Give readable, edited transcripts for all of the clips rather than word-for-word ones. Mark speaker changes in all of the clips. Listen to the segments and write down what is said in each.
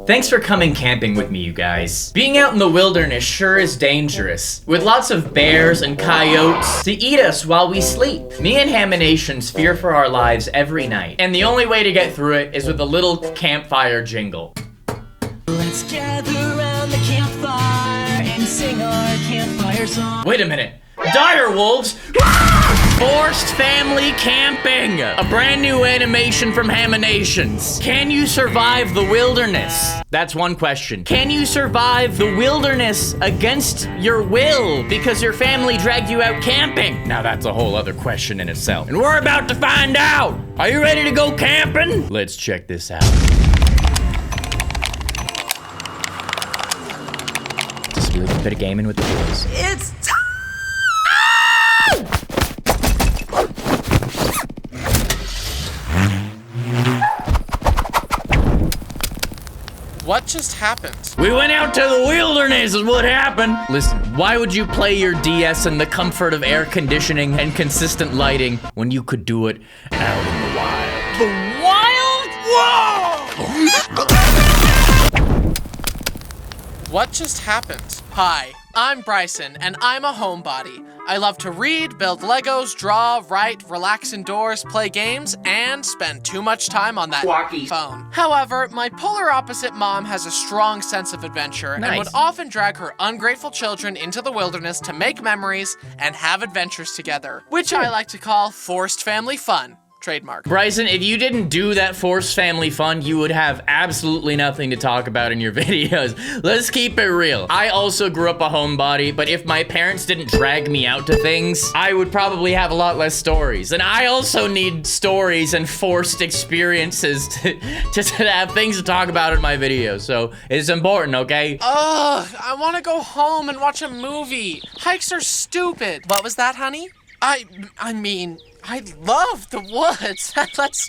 Speaker 1: Thanks for coming camping with me, you guys. Being out in the wilderness sure is dangerous, with lots of bears and coyotes to eat us while we sleep. Me and Haminations fear for our lives every night, and the only way to get through it is with a little campfire jingle.
Speaker 2: Let's gather around the campfire and sing our campfire song.
Speaker 1: Wait a minute. Dire wolves! Forced Family Camping! A brand new animation from Haminations. Can you survive the wilderness? That's one question. Can you survive the wilderness against your will because your family dragged you out camping? Now that's a whole other question in itself. And we're about to find out! Are you ready to go camping? Let's check this out. Just a little bit of gaming with the boys.
Speaker 2: It's time!
Speaker 3: What just happened?
Speaker 1: We went out to the wilderness is what happened. Listen, why would you play your DS in the comfort of air conditioning and consistent lighting when you could do it out in the wild?
Speaker 3: The wild? Whoa! What just happened? Hi, I'm Bryson, and I'm a homebody. I love to read, build Legos, draw, write, relax indoors, play games, and spend too much time on that phone. However, my polar opposite mom has a strong sense of adventure and would often drag her ungrateful children into the wilderness to make memories and have adventures together, which I like to call forced family fun. Trademark.
Speaker 1: Bryson, if you didn't do that forced family fun, you would have absolutely nothing to talk about in your videos. Let's keep it real. I also grew up a homebody, but if my parents didn't drag me out to things, I would probably have a lot less stories. And I also need stories and forced experiences to have things to talk about in my videos. So it's important, okay?
Speaker 3: Ugh, I want to go home and watch a movie. Hikes are stupid. What was that, honey? I mean, I love the woods. Let's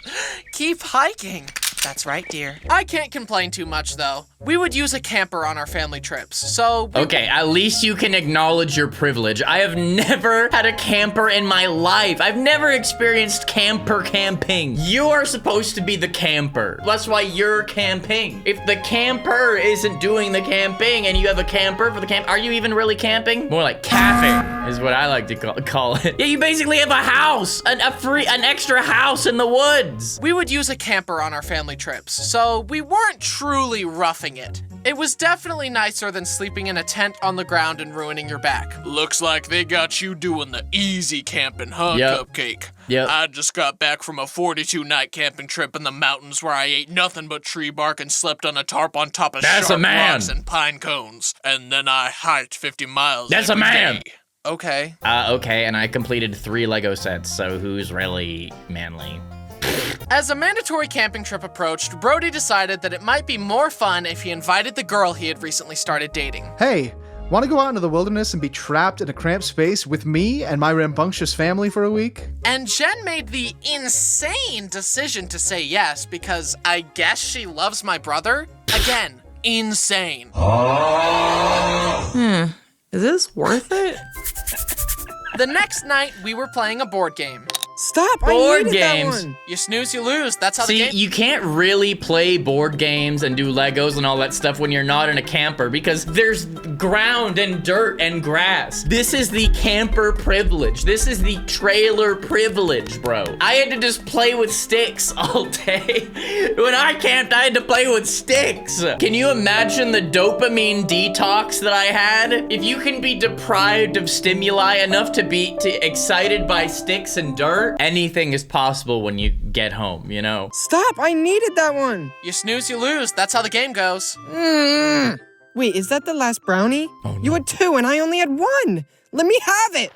Speaker 3: keep hiking. That's right, dear. I can't complain too much, though. We would use a camper on our family trips, so...
Speaker 1: Okay, at least you can acknowledge your privilege. I have never had a camper in my life. I've never experienced camper camping. You are supposed to be the camper. That's why you're camping. If the camper isn't doing the camping and you have a camper for the camp, are you even really camping? More like camping is what I like to call it. Yeah, you basically have a house, an extra house in the woods.
Speaker 3: We would use a camper on our family trips, so we weren't truly roughing it. It was definitely nicer than sleeping in a tent on the ground and ruining your back. Looks like they got you doing the easy camping, huh, Cupcake?
Speaker 1: Yep.
Speaker 3: I just got back from a 42-night camping trip in the mountains where I ate nothing but tree bark and slept on a tarp on top of sharp rocks and pine cones. And then I hiked 50 miles
Speaker 1: That's a man!
Speaker 3: day. Okay.
Speaker 1: Okay, and I completed 3 Lego sets, so who's really manly?
Speaker 3: As a mandatory camping trip approached, Brody decided that it might be more fun if he invited the girl he had recently started dating.
Speaker 4: Hey, want to go out into the wilderness and be trapped in a cramped space with me and my rambunctious family for a week?
Speaker 3: And Jen made the insane decision to say yes because I guess she loves my brother? Again, insane.
Speaker 5: Is this worth it?
Speaker 3: The next night, we were playing a board game.
Speaker 5: Stop!
Speaker 1: Board
Speaker 5: I needed
Speaker 1: games.
Speaker 5: That one.
Speaker 3: You snooze, you lose. That's how the game...
Speaker 1: See, you can't really play board games and do Legos and all that stuff when you're not in a camper because there's ground and dirt and grass. This is the camper privilege. This is the trailer privilege, bro. I had to just play with sticks all day. When I camped, I had to play with sticks. Can you imagine the dopamine detox that I had? If you can be deprived of stimuli enough to be excited by sticks and dirt, anything is possible when you get home, you know?
Speaker 5: Stop! I needed that one.
Speaker 3: You snooze, you lose. That's how the game goes.
Speaker 5: Wait, is that the last brownie?
Speaker 1: Oh, no.
Speaker 5: You had 2 and I only had 1. Let me have it.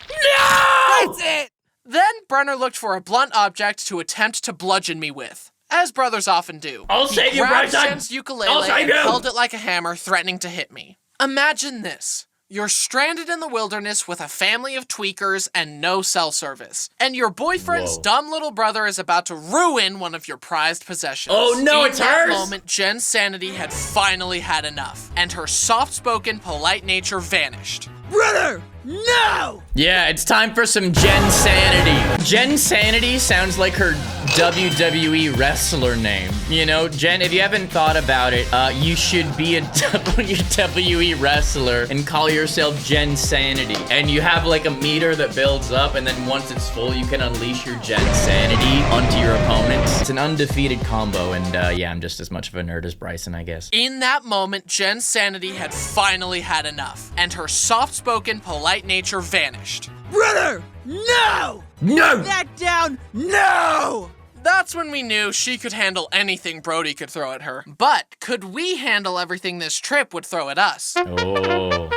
Speaker 1: No!
Speaker 5: That's it.
Speaker 3: Then Brenner looked for a blunt object to attempt to bludgeon me with, as brothers often do.
Speaker 1: I'll save you, Bryson!
Speaker 3: Jen's ukulele and held it like a hammer, threatening to hit me. Imagine this. You're stranded in the wilderness with a family of tweakers and no cell service. And your boyfriend's dumb little brother is about to ruin one of your prized possessions.
Speaker 1: Oh no, it's hers!
Speaker 3: In that moment, Jen's sanity had finally had enough, and her soft-spoken, polite nature vanished.
Speaker 5: Brother! No!
Speaker 1: Yeah, it's time for some Jen sanity. Jen sanity sounds like her WWE wrestler name. You know, Jen, if you haven't thought about it, you should be a WWE wrestler and call yourself Jen Sanity. And you have like a meter that builds up, and then once it's full, you can unleash your Jen Sanity onto your opponents. It's an undefeated combo, and yeah, I'm just as much of a nerd as Bryson, I guess.
Speaker 3: In that moment, Jen Sanity had finally had enough, and her soft-spoken, polite nature vanished.
Speaker 6: Brother, no!
Speaker 1: No!
Speaker 6: That down, no!
Speaker 3: That's when we knew she could handle anything Brody could throw at her. But could we handle everything this trip would throw at us?
Speaker 1: Oh.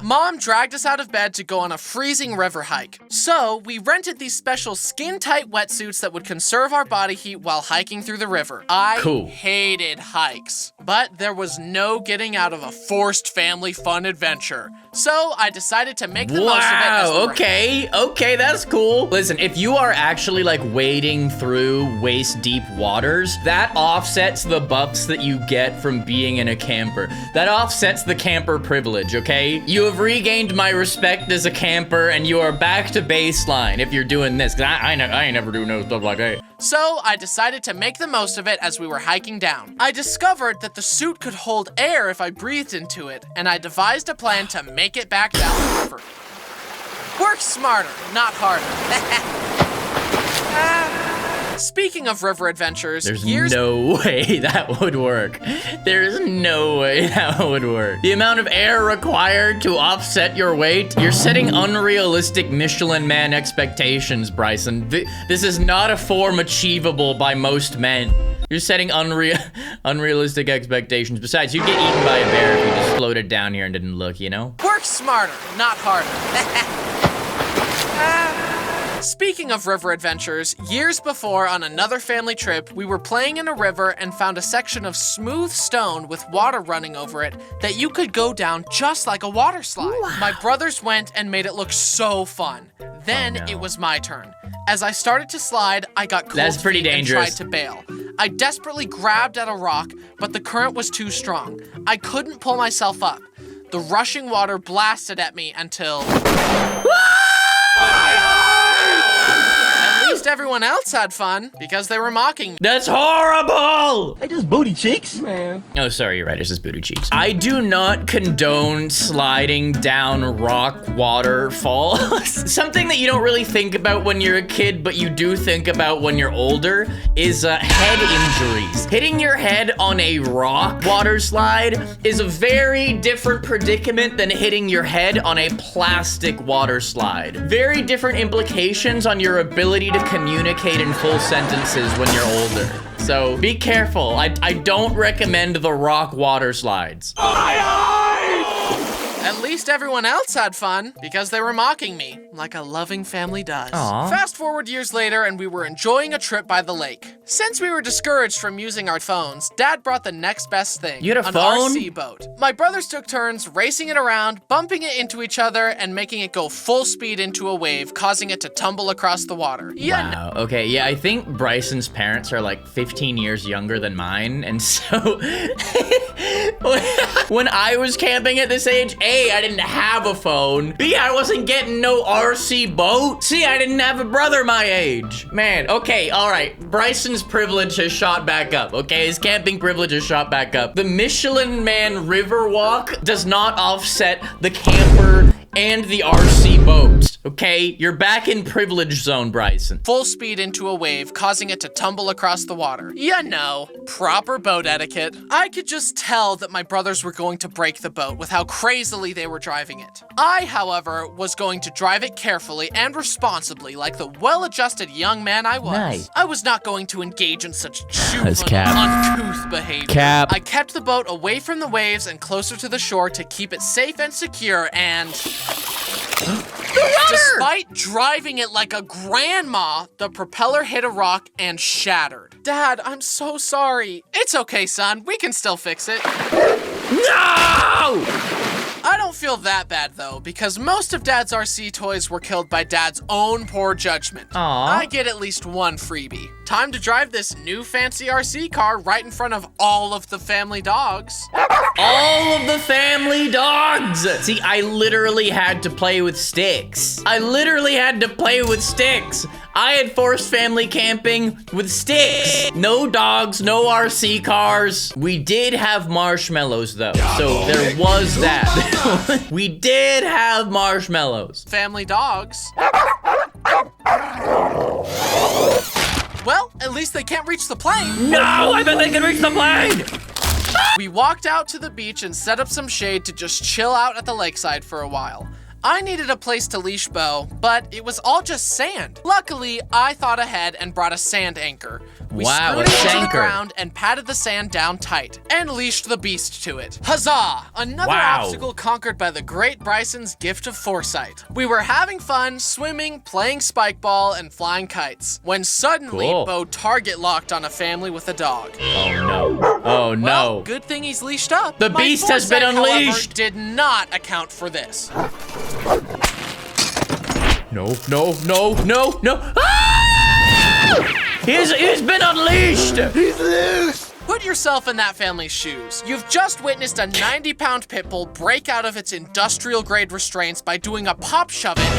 Speaker 3: Mom dragged us out of bed to go on a freezing river hike. So we rented these special skin-tight wetsuits that would conserve our body heat while hiking through the river. I hated hikes, but there was no getting out of a forced family fun adventure. So I decided to make the most of it.
Speaker 1: Wow, okay, that's cool. Listen, if you are actually like wading through waist-deep waters, that offsets the buffs that you get from being in a camper. That offsets the camper privilege, okay? You have regained my respect as a camper, and you are back to baseline if you're doing this, because I ain't never do no stuff like that.
Speaker 3: So I decided to make the most of it as we were hiking down. I discovered that the suit could hold air if I breathed into it, and I devised a plan to make it back down the river. Work smarter, not harder. Speaking of river adventures,
Speaker 1: there's no way that would work. There's no way that would work. The amount of air required to offset your weight, you're setting unrealistic Michelin Man expectations, Bryson. This is not a form achievable by most men. You're setting unrealistic expectations. Besides, you'd get eaten by a bear if you just floated down here and didn't look, you know?
Speaker 3: Work smarter, not harder. Speaking of river adventures, years before on another family trip, we were playing in a river and found a section of smooth stone with water running over it that you could go down just like a water slide. Wow. My brothers went and made it look so fun. Then it was my turn. As I started to slide, I got cold feet and tried to bail. I desperately grabbed at a rock, but the current was too strong. I couldn't pull myself up. The rushing water blasted at me until... At least everyone else had fun, because they were mocking me.
Speaker 1: That's horrible!
Speaker 6: Hey, just booty cheeks. Man.
Speaker 1: Oh, sorry, you're right, it's just booty cheeks. I do not condone sliding down rock waterfalls. Something that you don't really think about when you're a kid, but you do think about when you're older, is head injuries. Hitting your head on a rock water slide is a very different predicament than hitting your head on a plastic water slide. Very different implications on your ability to communicate in full sentences when you're older. So be careful. I don't recommend the rock water slides.
Speaker 3: At least everyone else had fun, because they were mocking me, like a loving family does.
Speaker 1: Aww.
Speaker 3: Fast forward years later, and we were enjoying a trip by the lake. Since we were discouraged from using our phones, Dad brought the next best thing.
Speaker 1: You had a
Speaker 3: an
Speaker 1: phone?
Speaker 3: RC boat. My brothers took turns racing it around, bumping it into each other, and making it go full speed into a wave, causing it to tumble across the water.
Speaker 1: Wow, okay, yeah, I think Bryson's parents are like 15 years younger than mine, and so when I was camping at this age, A, I didn't have a phone. B, I wasn't getting no RC boat. C, I didn't have a brother my age. Man, okay, all right. Bryson's privilege has shot back up, okay? His camping privilege has shot back up. The Michelin Man River Walk does not offset the camper and the RC boat, okay? You're back in privilege zone, Bryson.
Speaker 3: Full speed into a wave, causing it to tumble across the water. You know, proper boat etiquette. I could just tell that my brothers were going to break the boat with how crazily they were driving it. I, however, was going to drive it carefully and responsibly like the well-adjusted young man I was.
Speaker 1: Nice.
Speaker 3: I was not going to engage in such juvenile, uncouth behavior. I kept the boat away from the waves and closer to the shore to keep it safe and secure, and... Despite driving it like a grandma, the propeller hit a rock and shattered. Dad, I'm so sorry. It's okay, son. We can still fix it.
Speaker 1: No!
Speaker 3: I don't feel that bad, though, because most of Dad's RC toys were killed by Dad's own poor judgment.
Speaker 1: Aww.
Speaker 3: I get at least one freebie. time to drive this new fancy RC car right in front of all of the family dogs.
Speaker 1: All of the family dogs! See, I literally had to play with sticks. I had forced family camping with sticks. No dogs, no RC cars. We did have marshmallows though, so there was that. We did have marshmallows.
Speaker 3: Family dogs. Well, at least they can't reach the plane.
Speaker 1: No, I bet they can reach the plane!
Speaker 3: We walked out to the beach and set up some shade to just chill out at the lakeside for a while. I needed a place to leash Bo, but it was all just sand. Luckily, I thought ahead and brought a sand anchor. We screwed it into the ground and patted the sand down tight and leashed the beast to it. Huzzah! Another obstacle conquered by the great Bryson's gift of foresight. We were having fun, swimming, playing spike ball, and flying kites, when suddenly Bo target locked on a family with a dog.
Speaker 1: Oh no. Oh no.
Speaker 3: Well, good thing he's leashed up.
Speaker 1: The beast has been unleashed!
Speaker 3: However, did not account for this.
Speaker 1: No. Ah! He's been unleashed!
Speaker 6: He's loose!
Speaker 3: Put yourself in that family's shoes. You've just witnessed a 90-pound pit bull break out of its industrial-grade restraints by doing a pop shove it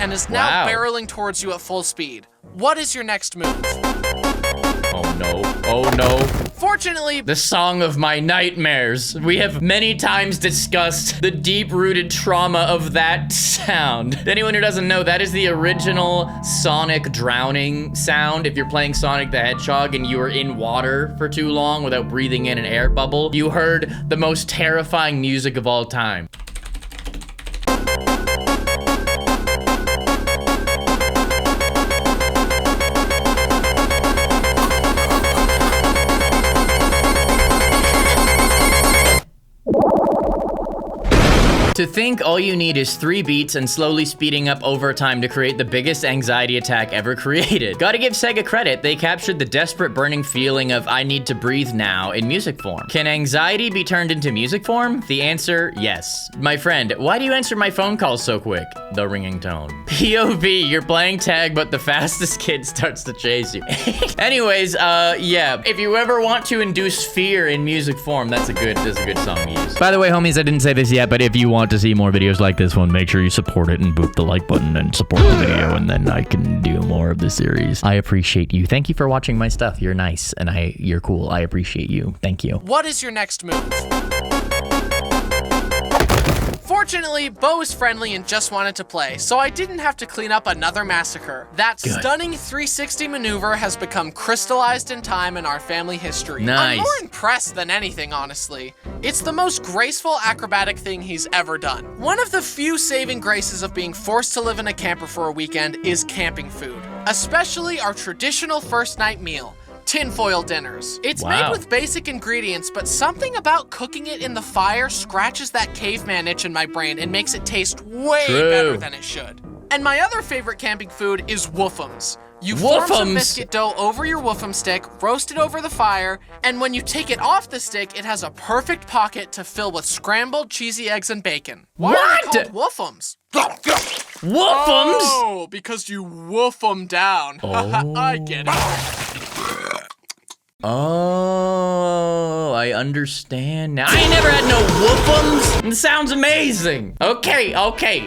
Speaker 3: and is now barreling towards you at full speed. What is your next move?
Speaker 1: Oh no. Oh no.
Speaker 3: Fortunately,
Speaker 1: the song of my nightmares. We have many times discussed the deep-rooted trauma of that sound. Anyone who doesn't know, that is the original Sonic drowning sound. If you're playing Sonic the Hedgehog and you were in water for too long without breathing in an air bubble, you heard the most terrifying music of all time. To think all you need is 3 beats and slowly speeding up over time to create the biggest anxiety attack ever created. Gotta give Sega credit, they captured the desperate burning feeling of I need to breathe now in music form. Can anxiety be turned into music form? The answer, yes. My friend, why do you answer my phone calls so quick? The ringing tone. POV, you're playing tag, but the fastest kid starts to chase you. Anyways, yeah, if you ever want to induce fear in music form, that's a good song to use. By the way, homies, I didn't say this yet, but if you want to see more videos like this one, make sure you support it and boop the like button and support the video, and then I can do more of the series. I appreciate you. Thank you for watching my stuff. You're nice and you're cool. I appreciate you. Thank you.
Speaker 3: What is your next move? Fortunately, Bo is friendly and just wanted to play, so I didn't have to clean up another massacre. That stunning 360 maneuver has become crystallized in time in our family history.
Speaker 1: Nice.
Speaker 3: I'm more impressed than anything, honestly. It's the most graceful acrobatic thing he's ever done. One of the few saving graces of being forced to live in a camper for a weekend is camping food, especially our traditional first night meal. Tinfoil dinners. It's made with basic ingredients, but something about cooking it in the fire scratches that caveman itch in my brain and makes it taste way better than it should. And my other favorite camping food is woofums. You form some biscuit dough over your woofum stick, roast it over the fire, and when you take it off the stick, it has a perfect pocket to fill with scrambled cheesy eggs and bacon. Why are they called woofums?
Speaker 1: Woofums?
Speaker 3: Oh, because you woof them down. I get it.
Speaker 1: Oh, I understand now. I ain't never had no woofums. It sounds amazing. Okay.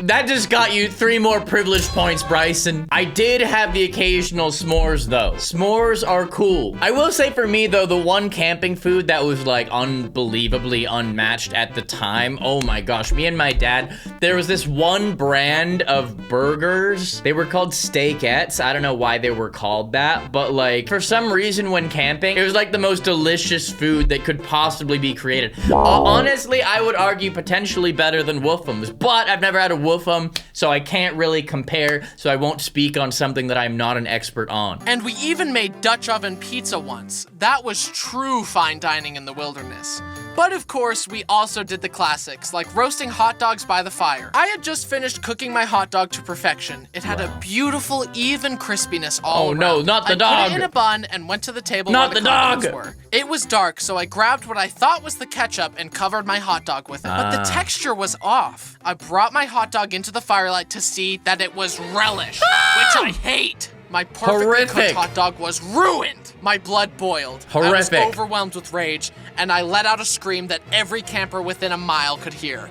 Speaker 1: That just got you 3 more privilege points, Bryson. I did have the occasional s'mores, though. S'mores are cool. I will say for me, though, the one camping food that was, like, unbelievably unmatched at the time. Oh, my gosh. Me and my dad, there was this one brand of burgers. They were called steakettes. I don't know why they were called that, but, like, for some reason when camping, it was like the most delicious food that could possibly be created. Honestly, I would argue potentially better than woofums, but I've never had a woofum, so I can't really compare, so I won't speak on something that I'm not an expert on.
Speaker 3: And we even made Dutch oven pizza once. That was true fine dining in the wilderness. But of course, we also did the classics, like roasting hot dogs by the fire. I had just finished cooking my hot dog to perfection. It had a beautiful, even crispiness all around.
Speaker 1: Oh no, not the dog!
Speaker 3: I put it in a bun and went to the table where the condiments were. It was dark, so I grabbed what I thought was the ketchup and covered my hot dog with it. But the texture was off. I brought my hot dog into the firelight to see that it was relish, which I hate. My perfectly
Speaker 1: Horrific.
Speaker 3: cooked hot dog was ruined. My blood boiled.
Speaker 1: Horrific.
Speaker 3: I was overwhelmed with rage, and I let out a scream that every camper within a mile could hear.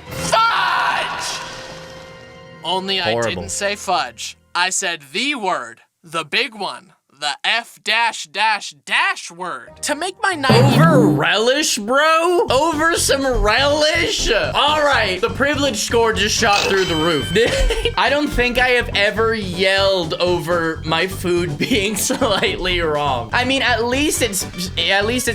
Speaker 3: Fudge! Only I
Speaker 1: Horrible.
Speaker 3: didn't say fudge. I said the word, the big one, the F-dash-dash-dash word. To make my night
Speaker 1: Over relish, bro? Over some relish? All right, the privilege score just shot through the roof. I don't think I have ever yelled over my food being slightly wrong. I mean, at least it's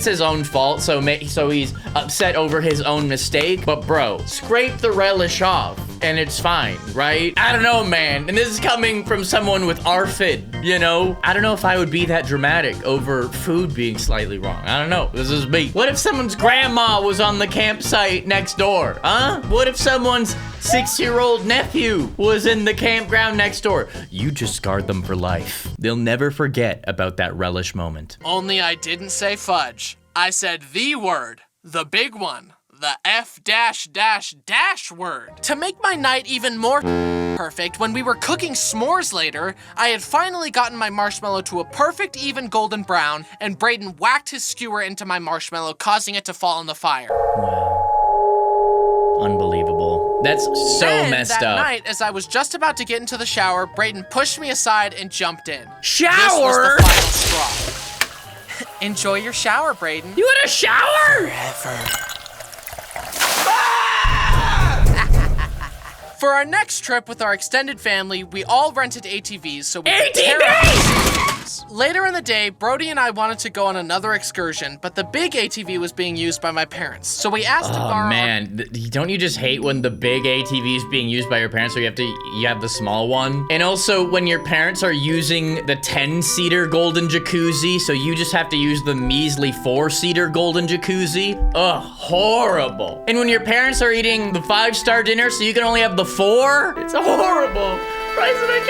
Speaker 1: his own fault, so he's upset over his own mistake. But bro, scrape the relish off and it's fine, right? I don't know, man. And this is coming from someone with ARFID, you know? I don't know if I would be that dramatic over food being slightly wrong. I don't know. This is me. What if someone's grandma was on the campsite next door? Huh? What if someone's 6-year-old nephew was in the campground next door? You just scarred them for life. They'll never forget about that relish moment.
Speaker 3: Only I didn't say fudge. I said the word, the big one, the F-dash-dash-dash word. To make my night even more perfect, when we were cooking s'mores later, I had finally gotten my marshmallow to a perfect even golden brown, and Brayden whacked his skewer into my marshmallow, causing it to fall in the fire.
Speaker 1: Unbelievable. That's so
Speaker 3: Then,
Speaker 1: messed
Speaker 3: that
Speaker 1: up.
Speaker 3: night, as I was just about to get into the shower, Brayden pushed me aside and jumped in.
Speaker 1: Shower?
Speaker 3: This was the final straw. Enjoy your shower, Brayden.
Speaker 1: You had a shower?
Speaker 3: For our next trip with our extended family, we all rented ATVs so we could tear up
Speaker 1: ATVs!
Speaker 3: the cities. Later in the day, Brody and I wanted to go on another excursion, but the big ATV was being used by my parents, so we asked to
Speaker 1: Oh
Speaker 3: borrow.
Speaker 1: man, don't you just hate when the big ATV is being used by your parents, so you have the small one? And also when your parents are using the 10-seater golden jacuzzi, so you just have to use the measly 4-seater golden jacuzzi? Ugh, horrible. And when your parents are eating the 5-star dinner, so you can only have the 4? It's horrible. Bryson, I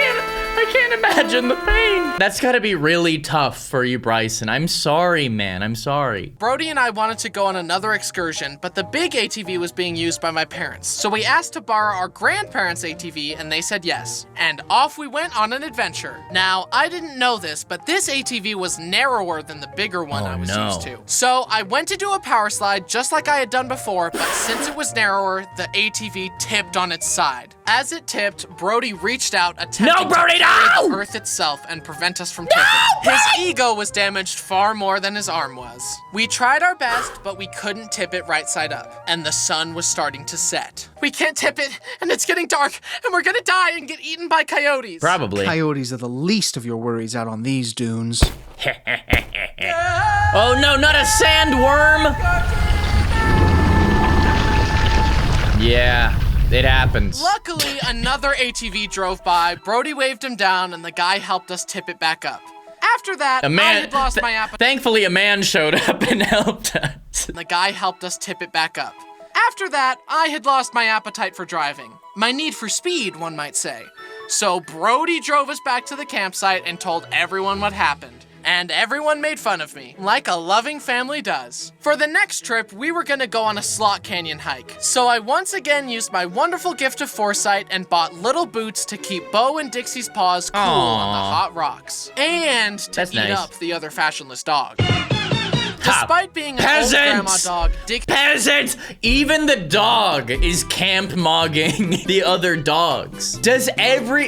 Speaker 1: can't imagine the pain. That's gotta be really tough for you, Bryson. I'm sorry, man. I'm sorry.
Speaker 3: Brody and I wanted to go on another excursion, but the big ATV was being used by my parents, so we asked to borrow our grandparents' ATV, and they said yes. And off we went on an adventure. Now, I didn't know this, but this ATV was narrower than the bigger one
Speaker 1: Oh,
Speaker 3: I was
Speaker 1: no.
Speaker 3: used to. So I went to do a power slide just like I had done before, but since it was narrower, the ATV tipped on its side. As it tipped, Brody reached out, attempting
Speaker 1: Brody,
Speaker 3: to carry
Speaker 1: no!
Speaker 3: the earth itself and prevent us from tipping. His ego was damaged far more than his arm was. We tried our best, but we couldn't tip it right side up, and the sun was starting to set. We can't tip it, and it's getting dark, and we're gonna die and get eaten by coyotes.
Speaker 1: Probably.
Speaker 4: Coyotes are the least of your worries out on these dunes.
Speaker 1: Oh no, not a sandworm! Yeah, it happens.
Speaker 3: Luckily, another ATV drove by, Brody waved him down, and the guy helped us tip it back up. After that, I had lost my appetite.
Speaker 1: Thankfully, a man showed up and helped us.
Speaker 3: The guy helped us tip it back up. After that, I had lost my appetite for driving. My need for speed, one might say. So Brody drove us back to the campsite and told everyone what happened. And everyone made fun of me, like a loving family does. For the next trip, we were gonna go on a slot canyon hike. So I once again used my wonderful gift of foresight and bought little boots to keep Bo and Dixie's paws cool on the hot rocks. And to
Speaker 1: That's
Speaker 3: eat
Speaker 1: nice.
Speaker 3: up the other fashionless dog. Despite being an old grandma dog,
Speaker 1: Peasants! Even the dog is camp mogging the other dogs.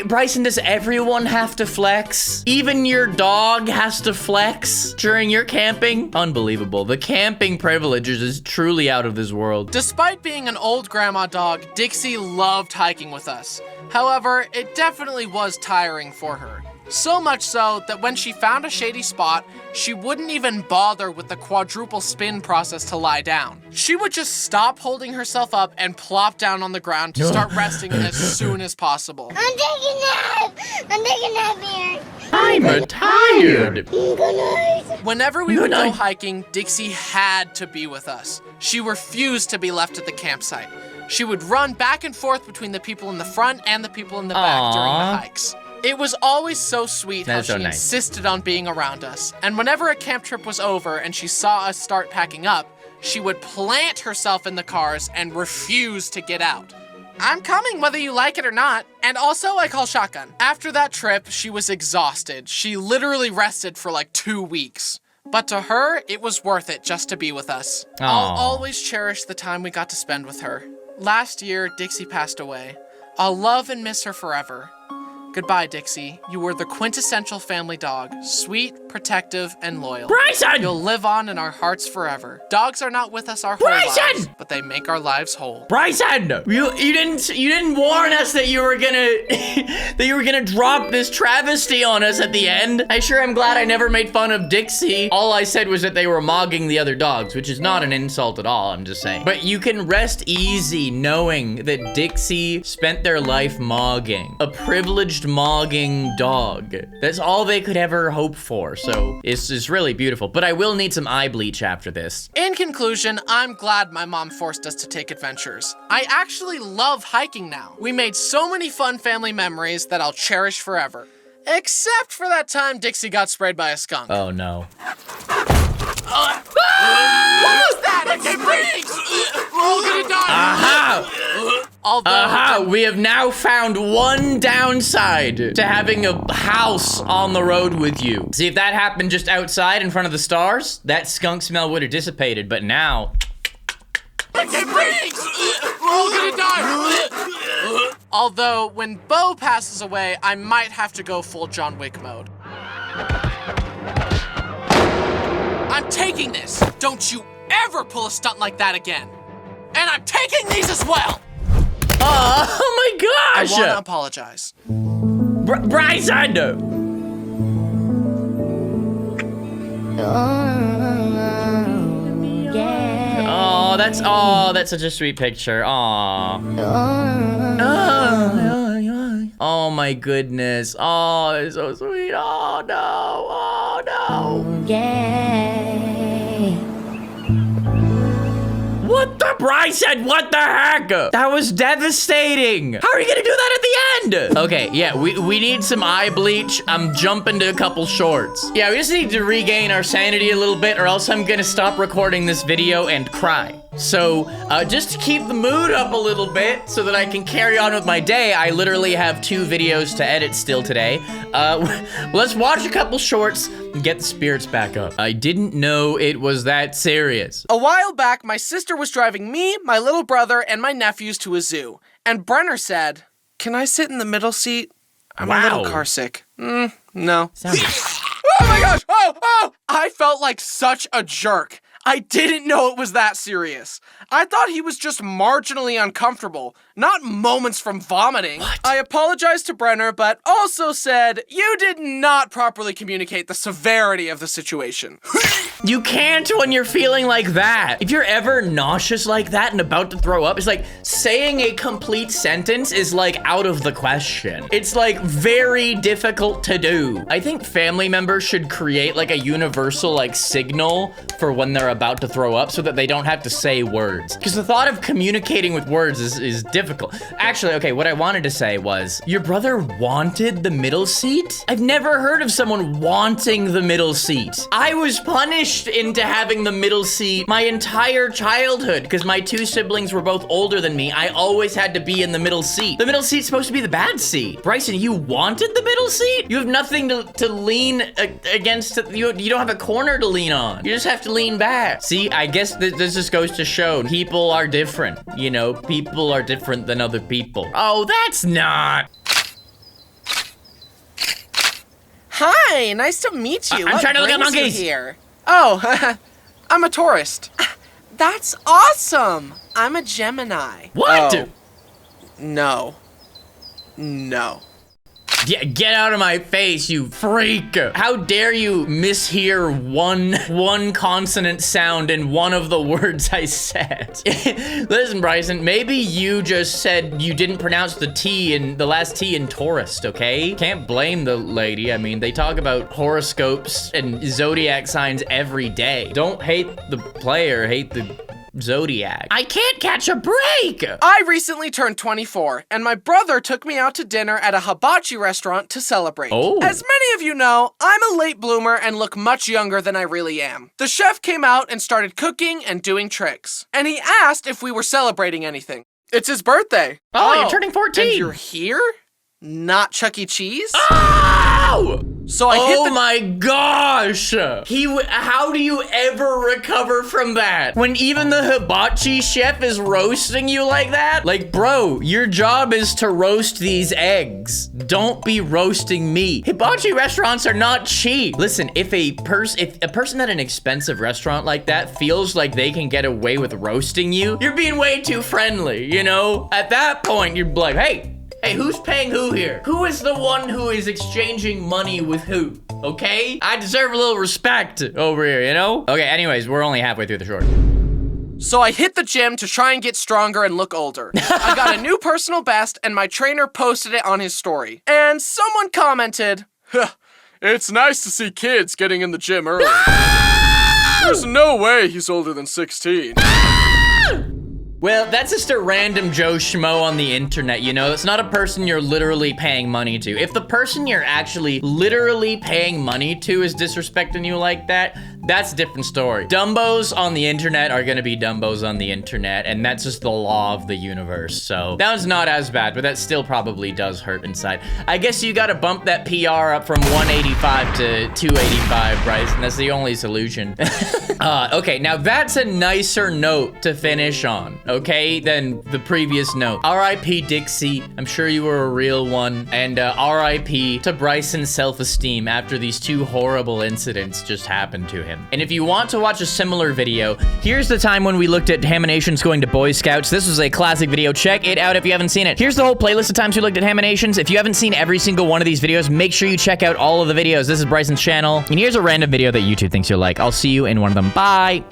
Speaker 1: Bryson, does everyone have to flex? Even your dog has to flex during your camping? Unbelievable. The camping privileges is truly out of this world.
Speaker 3: Despite being an old grandma dog, Dixie loved hiking with us. However, it definitely was tiring for her. So much so that when she found a shady spot, she wouldn't even bother with the quadruple spin process to lie down. She would just stop holding herself up and plop down on the ground to start resting as soon as possible.
Speaker 7: I'm taking a nap. I'm taking a nap here.
Speaker 1: I'm tired.
Speaker 7: Good night.
Speaker 3: Whenever we
Speaker 1: Good
Speaker 3: would go
Speaker 1: night.
Speaker 3: hiking, Dixie had to be with us. She refused to be left at the campsite. She would run back and forth between the people in the front and the people in the back during the
Speaker 1: Aw.
Speaker 3: hikes. It was always so sweet how
Speaker 1: That's
Speaker 3: she
Speaker 1: so nice.
Speaker 3: insisted on being around us. And whenever a camp trip was over and she saw us start packing up, she would plant herself in the cars and refuse to get out. I'm coming whether you like it or not. And also, I call shotgun. After that trip, she was exhausted. She literally rested for like 2 weeks. But to her, it was worth it just to be with us. I'll always cherish the time we got to spend with her. Last year, Dixie passed away. I'll love and miss her forever. Goodbye, Dixie. You were the quintessential family dog. Sweet, protective, and loyal.
Speaker 1: Bryson!
Speaker 3: You'll live on in our hearts forever. Dogs are not with us our whole lives, but they make our lives whole.
Speaker 1: Bryson! You didn't warn us that you were gonna drop this travesty on us at the end. I sure am glad I never made fun of Dixie. All I said was that they were mogging the other dogs, which is not an insult at all, I'm just saying. But you can rest easy knowing that Dixie spent their life mogging. A privileged mogging dog. That's all they could ever hope for, so it's really beautiful. But I will need some eye bleach after this.
Speaker 3: In conclusion, I'm glad my mom forced us to take adventures. I actually love hiking now. We made so many fun family memories that I'll cherish forever. Except for that time Dixie got sprayed by a skunk.
Speaker 1: Oh no.
Speaker 3: What was that? I can't breathe! We're all gonna die!
Speaker 1: Aha! Aha! We have now found one downside to having a house on the road with you. See, if that happened just outside in front of the stars, that skunk smell would have dissipated, but now...
Speaker 3: I can't breathe! We're all gonna die! Although, when Bo passes away, I might have to go full John Wick mode. I'm taking this! Don't you ever pull a stunt like that again! And I'm taking these as well!
Speaker 1: Oh my gosh!
Speaker 3: I wanna apologize.
Speaker 1: Bryson! Oh, that's such a sweet picture. Aw. Oh my goodness. Oh, it's so sweet. Oh no. Oh no. What the Bryson? What the heck? That was devastating. How are you gonna do that at the end? Okay, yeah, we need some eye bleach. I'm jumping to a couple shorts. Yeah, we just need to regain our sanity a little bit or else I'm gonna stop recording this video and cry. So, just to keep the mood up a little bit so that I can carry on with my day, I literally have 2 videos to edit still today. Let's watch a couple shorts and get the spirits back up. I didn't know it was that serious.
Speaker 3: A while back, my sister was driving me, my little brother, and my nephews to a zoo. And Brenner said, "Can I sit in the middle seat? I'm a little car sick." No. Oh my gosh! Oh! I felt like such a jerk. I didn't know it was that serious. I thought he was just marginally uncomfortable, not moments from vomiting.
Speaker 1: What?
Speaker 3: I apologized to Brenner, but also said, you did not properly communicate the severity of the situation.
Speaker 1: You can't when you're feeling like that. If you're ever nauseous like that and about to throw up, it's like saying a complete sentence is like out of the question. It's like very difficult to do. I think family members should create like a universal like signal for when they're about to throw up so that they don't have to say words. Because the thought of communicating with words is difficult. Actually, okay, what I wanted to say was, your brother wanted the middle seat? I've never heard of someone wanting the middle seat. I was punished into having the middle seat my entire childhood because my 2 siblings were both older than me. I always had to be in the middle seat. The middle seat's supposed to be the bad seat. Bryson, you wanted the middle seat? You have nothing to lean against. You don't have a corner to lean on. You just have to lean back. See, I guess this just goes to show people are different. You know, people are different than other people. Oh, that's not.
Speaker 3: Hi, nice to meet you.
Speaker 1: I'm trying to look at
Speaker 3: brings you
Speaker 1: monkeys.
Speaker 3: here? Oh, I'm a tourist. That's awesome. I'm a Gemini.
Speaker 1: What?
Speaker 3: Oh, no. No.
Speaker 1: Yeah, get out of my face, you freak. How dare you mishear one consonant sound in one of the words I said. Listen, Bryson, maybe you just said you didn't pronounce the T in the last T in tourist, okay? Can't blame the lady. I mean, they talk about horoscopes and zodiac signs every day. Don't hate the player, hate the zodiac. I can't catch a break.
Speaker 3: I recently turned 24, and my brother took me out to dinner at a hibachi restaurant to celebrate.
Speaker 1: Oh.
Speaker 3: As many of you know, I'm a late bloomer and look much younger than I really am. The chef came out and started cooking and doing tricks. And he asked if we were celebrating anything. It's his birthday.
Speaker 1: Oh, you're turning 14.
Speaker 3: And you're here? Not Chuck E. Cheese?
Speaker 1: Oh!
Speaker 3: So I hit
Speaker 1: Oh
Speaker 3: the-
Speaker 1: my gosh! How do you ever recover from that? When even the hibachi chef is roasting you like that? Like, bro, your job is to roast these eggs. Don't be roasting me. Hibachi restaurants are not cheap. Listen, if a person at an expensive restaurant like that feels like they can get away with roasting you, you're being way too friendly, you know? At that point, you're like, hey, who's paying who here? Who is the one who is exchanging money with who? Okay? I deserve a little respect over here, you know? Okay, anyways, we're only halfway through the short.
Speaker 3: So I hit the gym to try and get stronger and look older. I got a new personal best and my trainer posted it on his story. And someone commented, "Huh, it's nice to see kids getting in the gym early. There's no way he's older than 16.
Speaker 1: Well, that's just a random Joe Schmo on the internet, you know? It's not a person you're literally paying money to. If the person you're actually literally paying money to is disrespecting you like that, that's a different story. Dumbos on the internet are gonna be Dumbos on the internet, and that's just the law of the universe. So that one's not as bad, but that still probably does hurt inside. I guess you gotta bump that PR up from 185 to 285, Bryson. That's the only solution. Okay, now that's a nicer note to finish on, okay, than the previous note. R.I.P. Dixie, I'm sure you were a real one, and R.I.P. to Bryson's self-esteem after these two horrible incidents just happened to him. And if you want to watch a similar video, here's the time when we looked at Haminations going to Boy Scouts. This was a classic video. Check it out if you haven't seen it. Here's the whole playlist of times we looked at Haminations. If you haven't seen every single one of these videos, make sure you check out all of the videos. This is Bryson's channel. And here's a random video that YouTube thinks you'll like. I'll see you in one of them. Bye.